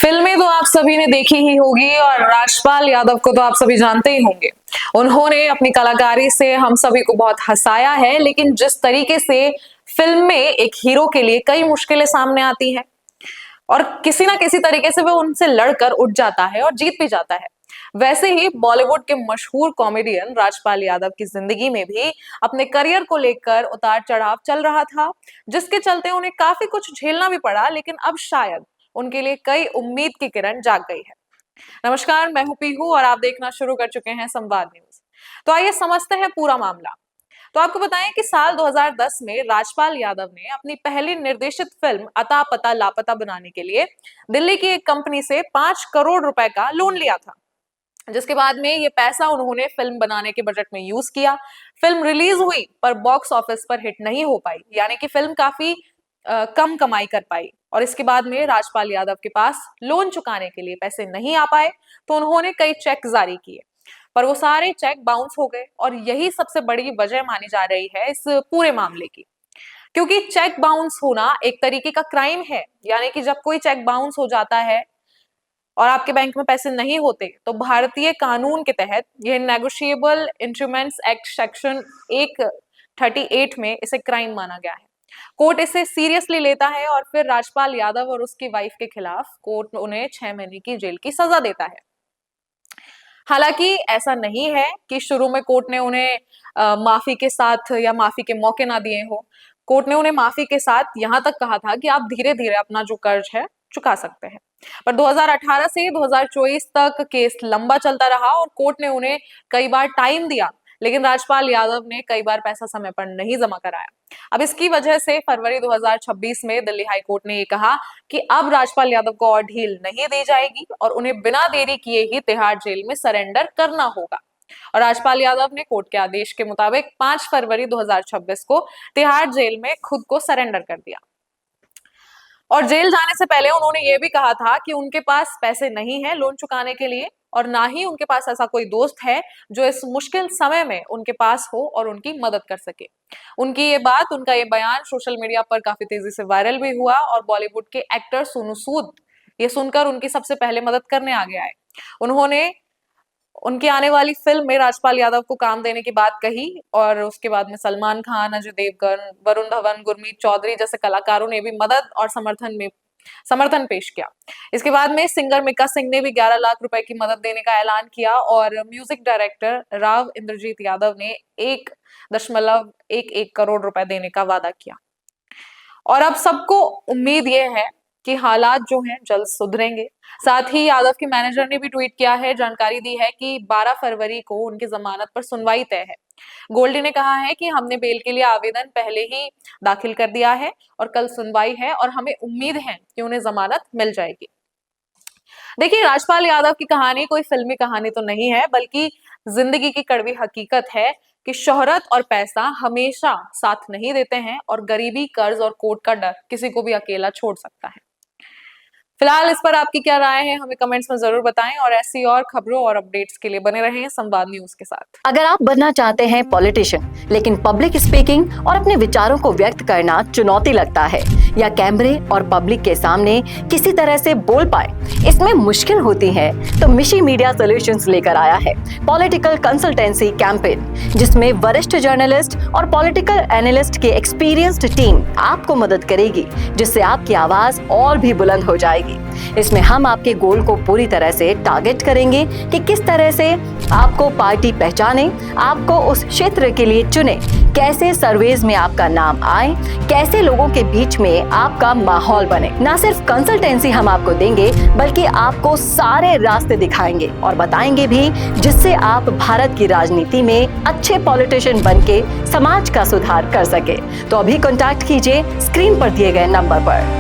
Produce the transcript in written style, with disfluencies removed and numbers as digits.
फिल्में तो आप सभी ने देखी ही होगी और राजपाल यादव को तो आप सभी जानते ही होंगे। उन्होंने अपनी कलाकारी से हम सभी को बहुत हंसाया है, लेकिन जिस तरीके से फिल्म में एक हीरो के लिए कई मुश्किलें सामने आती हैं और किसी ना किसी तरीके से वो उनसे लड़कर उठ जाता है और जीत भी जाता है, वैसे ही बॉलीवुड के मशहूर कॉमेडियन राजपाल यादव की जिंदगी में भी अपने करियर को लेकर उतार चढ़ाव चल रहा था, जिसके चलते उन्हें काफी कुछ झेलना भी पड़ा। लेकिन अब शायद उनके लिए कई उम्मीद की किरण जाग गई है। नमस्कार, मैं हूं पीहू और आप देखना शुरू कर चुके हैं संवाद न्यूज। तो आइए समझते हैं पूरा मामला। तो आपको बताएं कि साल 2010 में राजपाल यादव ने अपनी पहली निर्देशित फिल्म अता पता लापता बनाने के लिए दिल्ली की एक कंपनी से 5 करोड़ रुपए का लोन लिया था, जिसके बाद में ये पैसा उन्होंने फिल्म बनाने के बजट में यूज किया। फिल्म रिलीज हुई पर बॉक्स ऑफिस पर हिट नहीं हो पाई, यानी कि फिल्म काफी कम कमाई कर पाई और इसके बाद में राजपाल यादव के पास लोन चुकाने के लिए पैसे नहीं आ पाए, तो उन्होंने कई चेक जारी किए, पर वो सारे चेक बाउंस हो गए और यही सबसे बड़ी वजह मानी जा रही है इस पूरे मामले की। क्योंकि चेक बाउंस होना एक तरीके का क्राइम है, यानी कि जब कोई चेक बाउंस हो जाता है और आपके बैंक में पैसे नहीं होते, तो भारतीय कानून के तहत यह नेगोशिएबल इंस्ट्रूमेंट्स एक्ट सेक्शन 138 में इसे क्राइम माना गया है। कोर्ट इसे सीरियसली लेता है और फिर राजपाल यादव और उसकी वाइफ के खिलाफ कोर्ट उन्हें 6 महीने की जेल की सजा देता है। हालांकि ऐसा नहीं है कि शुरू में कोर्ट ने उन्हें माफी के साथ या माफी के मौके ना दिए हो। कोर्ट ने उन्हें माफी के साथ यहाँ तक कहा था कि आप धीरे धीरे अपना जो कर्ज है चुका सकते हैं। पर 2018 से 2024 तक केस लंबा चलता रहा और कोर्ट ने उन्हें कई बार टाइम दिया, लेकिन राजपाल यादव ने कई बार पैसा समय पर नहीं जमा कराया। अब इसकी वजह से फरवरी 2026 में दिल्ली हाई कोर्ट ने ये कहा कि अब राजपाल यादव को और ढील नहीं दी जाएगी और उन्हें बिना देरी किए ही तिहाड़ जेल में सरेंडर करना होगा। और राजपाल यादव ने कोर्ट के आदेश के मुताबिक 5 फरवरी 2026 को तिहाड़ जेल में खुद को सरेंडर कर दिया। और जेल जाने से पहले उन्होंने ये भी कहा था कि उनके पास पैसे नहीं है लोन चुकाने के लिए और ना ही उनके पास ऐसा कोई दोस्त है जो इस मुश्किल समय में उनके पास हो और उनकी मदद कर सके। उनकी ये बात, उनका ये बयान सोशल मीडिया पर काफी तेजी से वायरल भी हुआ और बॉलीवुड के एक्टर सोनू सूद ये सुनकर उनकी सबसे पहले मदद करने आगे आए। उन्होंने उनकी आने वाली फिल्म में राजपाल यादव को काम देने की बात कही और उसके बाद में सलमान खान, अजय देवगन, वरुण धवन, गुरमीत चौधरी जैसे कलाकारों ने भी मदद और समर्थन पेश किया। इसके बाद में सिंगर मिक्का सिंह ने भी 11 लाख रुपए की मदद देने का ऐलान किया और म्यूजिक डायरेक्टर राव इंद्रजीत यादव ने 1.11 करोड़ रुपए देने का वादा किया। और अब सबको उम्मीद ये है कि हालात जो हैं जल्द सुधरेंगे। साथ ही यादव के मैनेजर ने भी ट्वीट किया है, जानकारी दी है कि 12 फरवरी को उनकी जमानत पर सुनवाई तय है। गोल्डी ने कहा है कि हमने बेल के लिए आवेदन पहले ही दाखिल कर दिया है और कल सुनवाई है और हमें उम्मीद है कि उन्हें जमानत मिल जाएगी। देखिए, राजपाल यादव की कहानी कोई फिल्मी कहानी तो नहीं है, बल्कि जिंदगी की कड़वी हकीकत है कि शोहरत और पैसा हमेशा साथ नहीं देते हैं और गरीबी, कर्ज और कोर्ट का डर किसी को भी अकेला छोड़ सकता है। फिलहाल इस पर आपकी क्या राय है, हमें कमेंट्स में जरूर बताएं और ऐसी और खबरों और अपडेट्स के लिए बने रहें संवाद न्यूज के साथ। अगर आप बनना चाहते हैं पॉलिटिशियन, लेकिन पब्लिक स्पीकिंग और अपने विचारों को व्यक्त करना चुनौती लगता है या कैमरे और पब्लिक के सामने किसी तरह से बोल पाए इसमें मुश्किल होती है, तो मिशी मीडिया सॉल्यूशंस लेकर आया है पॉलिटिकल कंसल्टेंसी कैंपेन, जिसमें वरिष्ठ जर्नलिस्ट और पॉलिटिकल एनालिस्ट की एक्सपीरियंस्ड टीम आपको मदद करेगी, जिससे आपकी आवाज और भी बुलंद हो जाएगी। इसमें हम आपके गोल को पूरी तरह से टारगेट करेंगे कि किस तरह से आपको पार्टी पहचाने, आपको उस क्षेत्र के लिए चुने, कैसे सर्वेज में आपका नाम आए, कैसे लोगों के बीच में आपका माहौल बने। ना सिर्फ कंसल्टेंसी हम आपको देंगे, बल्कि आपको सारे रास्ते दिखाएंगे और बताएंगे भी, जिससे आप भारत की राजनीति में अच्छे पॉलिटिशियन बनके समाज का सुधार कर सके। तो अभी कॉन्टैक्ट कीजिए स्क्रीन पर दिए गए नंबर पर।